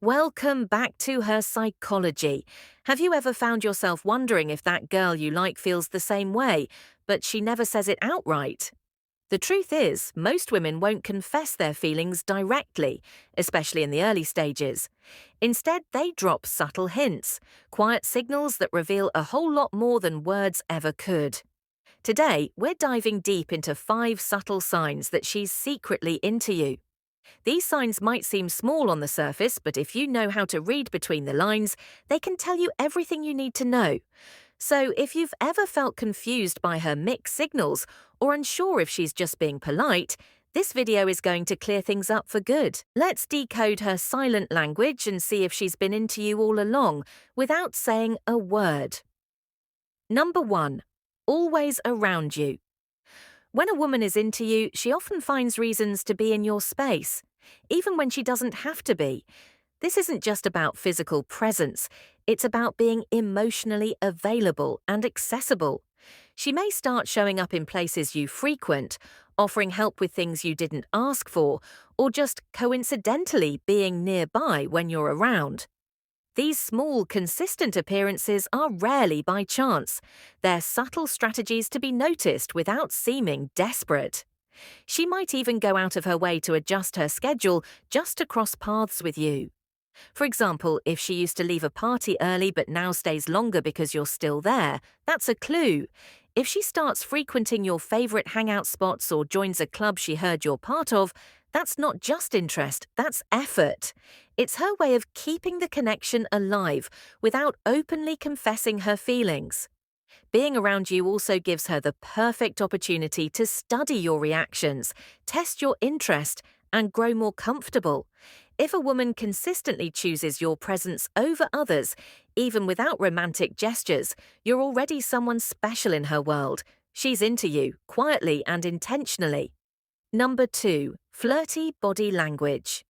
Welcome back to Her Psychology. Have you ever found yourself wondering if that girl you like feels the same way, but she never says it outright? The truth is, most women won't confess their feelings directly, especially in the early stages. Instead, they drop subtle hints, quiet signals that reveal a whole lot more than words ever could. Today, we're diving deep into 5 subtle signs that she's secretly into you. These signs might seem small on the surface, but if you know how to read between the lines, they can tell you everything you need to know. So if you've ever felt confused by her mixed signals or unsure if she's just being polite, this video is going to clear things up for good. Let's decode her silent language and see if she's been into you all along without saying a word. Number 1. Always around you. When a woman is into you, she often finds reasons to be in your space, even when she doesn't have to be. This isn't just about physical presence, it's about being emotionally available and accessible. She may start showing up in places you frequent, offering help with things you didn't ask for, or just coincidentally being nearby when you're around. These small, consistent appearances are rarely by chance. They're subtle strategies to be noticed without seeming desperate. She might even go out of her way to adjust her schedule just to cross paths with you. For example, if she used to leave a party early but now stays longer because you're still there, that's a clue. If she starts frequenting your favorite hangout spots or joins a club she heard you're part of, that's not just interest, that's effort. It's her way of keeping the connection alive without openly confessing her feelings. Being around you also gives her the perfect opportunity to study your reactions, test your interest, and grow more comfortable. If a woman consistently chooses your presence over others, even without romantic gestures, you're already someone special in her world. She's into you, quietly and intentionally. Number 2. Flirty body language.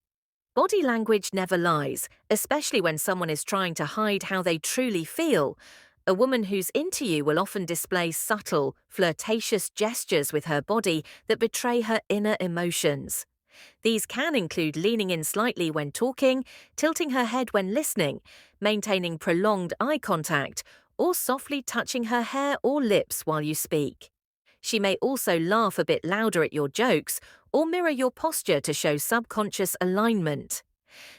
Body language never lies, especially when someone is trying to hide how they truly feel. A woman who's into you will often display subtle, flirtatious gestures with her body that betray her inner emotions. These can include leaning in slightly when talking, tilting her head when listening, maintaining prolonged eye contact, or softly touching her hair or lips while you speak. She may also laugh a bit louder at your jokes or mirror your posture to show subconscious alignment.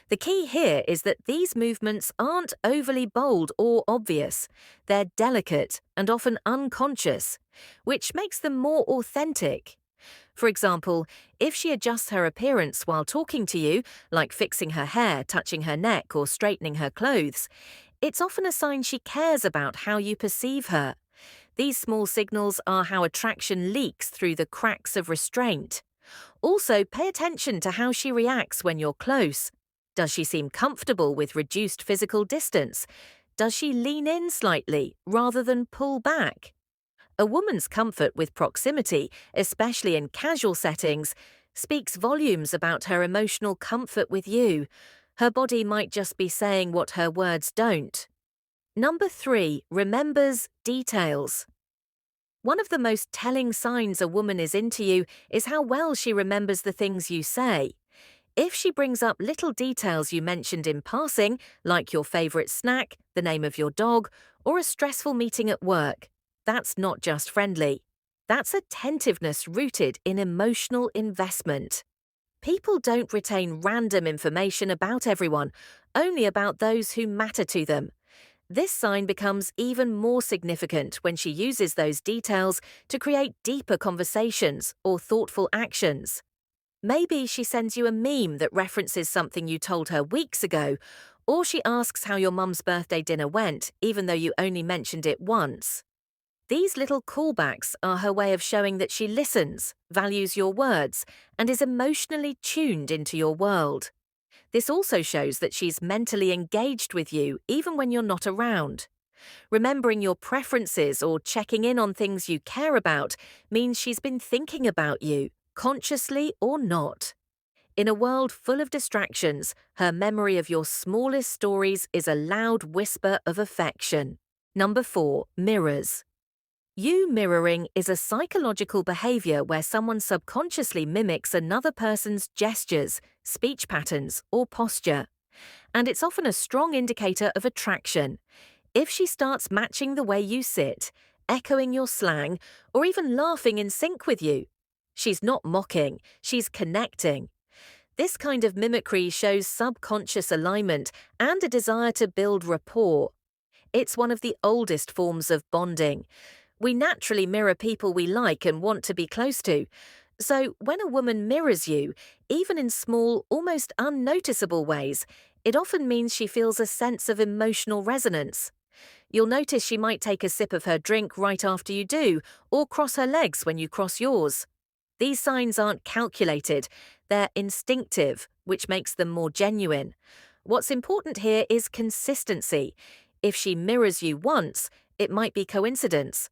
The key here is that these movements aren't overly bold or obvious. They're delicate and often unconscious, which makes them more authentic. For example, if she adjusts her appearance while talking to you, like fixing her hair, touching her neck, or straightening her clothes, it's often a sign she cares about how you perceive her. These small signals are how attraction leaks through the cracks of restraint. Also, pay attention to how she reacts when you're close. Does she seem comfortable with reduced physical distance? Does she lean in slightly rather than pull back? A woman's comfort with proximity, especially in casual settings, speaks volumes about her emotional comfort with you. Her body might just be saying what her words don't. Number 3. Remembers details. One of the most telling signs a woman is into you is how well she remembers the things you say. If she brings up little details you mentioned in passing, like your favorite snack, the name of your dog, or a stressful meeting at work, that's not just friendly. That's attentiveness rooted in emotional investment. People don't retain random information about everyone, only about those who matter to them. This sign becomes even more significant when she uses those details to create deeper conversations or thoughtful actions. Maybe she sends you a meme that references something you told her weeks ago, or she asks how your mum's birthday dinner went, even though you only mentioned it once. These little callbacks are her way of showing that she listens, values your words, and is emotionally tuned into your world. This also shows that she's mentally engaged with you even when you're not around. Remembering your preferences or checking in on things you care about means she's been thinking about you, consciously or not. In a world full of distractions, her memory of your smallest stories is a loud whisper of affection. Number 4. Mirrors. You mirroring is a psychological behavior where someone subconsciously mimics another person's gestures, speech patterns, or posture. and it's often a strong indicator of attraction. If she starts matching the way you sit, echoing your slang, or even laughing in sync with you, she's not mocking, she's connecting. This kind of mimicry shows subconscious alignment and a desire to build rapport. It's one of the oldest forms of bonding. We naturally mirror people we like and want to be close to. So when a woman mirrors you, even in small, almost unnoticeable ways, it often means she feels a sense of emotional resonance. You'll notice she might take a sip of her drink right after you do, or cross her legs when you cross yours. These signs aren't calculated, they're instinctive, which makes them more genuine. What's important here is consistency. If she mirrors you once, it might be coincidence.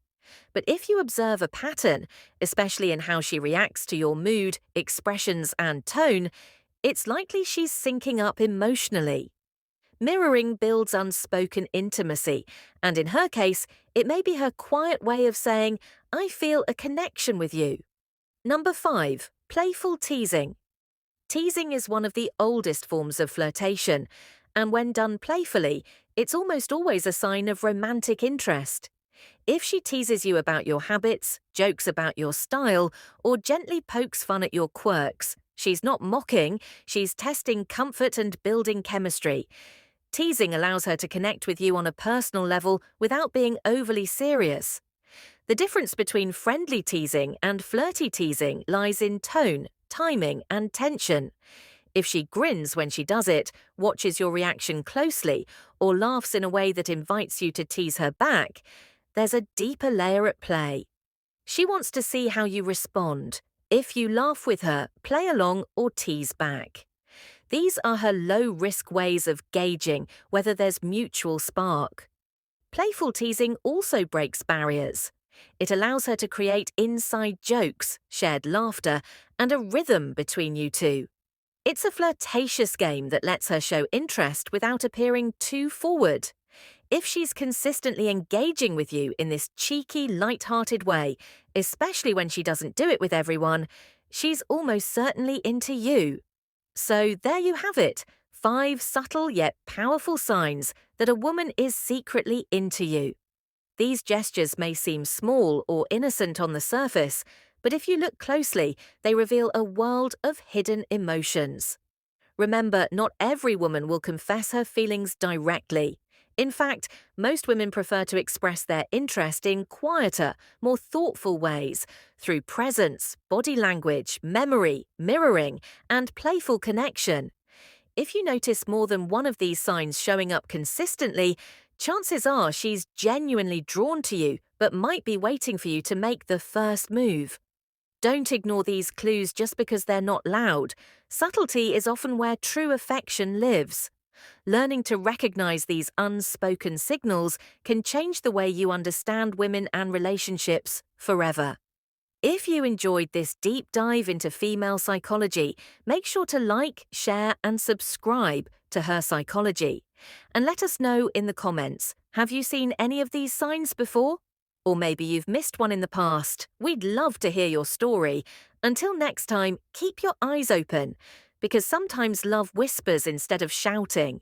But if you observe a pattern, especially in how she reacts to your mood, expressions, and tone, it's likely she's syncing up emotionally. Mirroring builds unspoken intimacy, and in her case, it may be her quiet way of saying, "I feel a connection with you." Number 5. Playful teasing. Teasing is one of the oldest forms of flirtation, and when done playfully, it's almost always a sign of romantic interest. If she teases you about your habits, jokes about your style, or gently pokes fun at your quirks, she's not mocking, she's testing comfort and building chemistry. Teasing allows her to connect with you on a personal level without being overly serious. The difference between friendly teasing and flirty teasing lies in tone, timing, and tension. If she grins when she does it, watches your reaction closely, or laughs in a way that invites you to tease her back, there's a deeper layer at play. She wants to see how you respond. If you laugh with her, play along, or tease back. These are her low-risk ways of gauging whether there's mutual spark. Playful teasing also breaks barriers. It allows her to create inside jokes, shared laughter, and a rhythm between you two. It's a flirtatious game that lets her show interest without appearing too forward. If she's consistently engaging with you in this cheeky, light-hearted way, especially when she doesn't do it with everyone, she's almost certainly into you. So there you have it, 5 subtle yet powerful signs that a woman is secretly into you. These gestures may seem small or innocent on the surface, but if you look closely, they reveal a world of hidden emotions. Remember, not every woman will confess her feelings directly. In fact, most women prefer to express their interest in quieter, more thoughtful ways, through presence, body language, memory, mirroring, and playful connection. If you notice more than one of these signs showing up consistently, chances are she's genuinely drawn to you, but might be waiting for you to make the first move. Don't ignore these clues just because they're not loud. Subtlety is often where true affection lives. Learning to recognize these unspoken signals can change the way you understand women and relationships forever. If you enjoyed this deep dive into female psychology, make sure to like, share, and subscribe to Her Psychology. And let us know in the comments, have you seen any of these signs before? Or maybe you've missed one in the past. We'd love to hear your story. Until next time, keep your eyes open, because sometimes love whispers instead of shouting.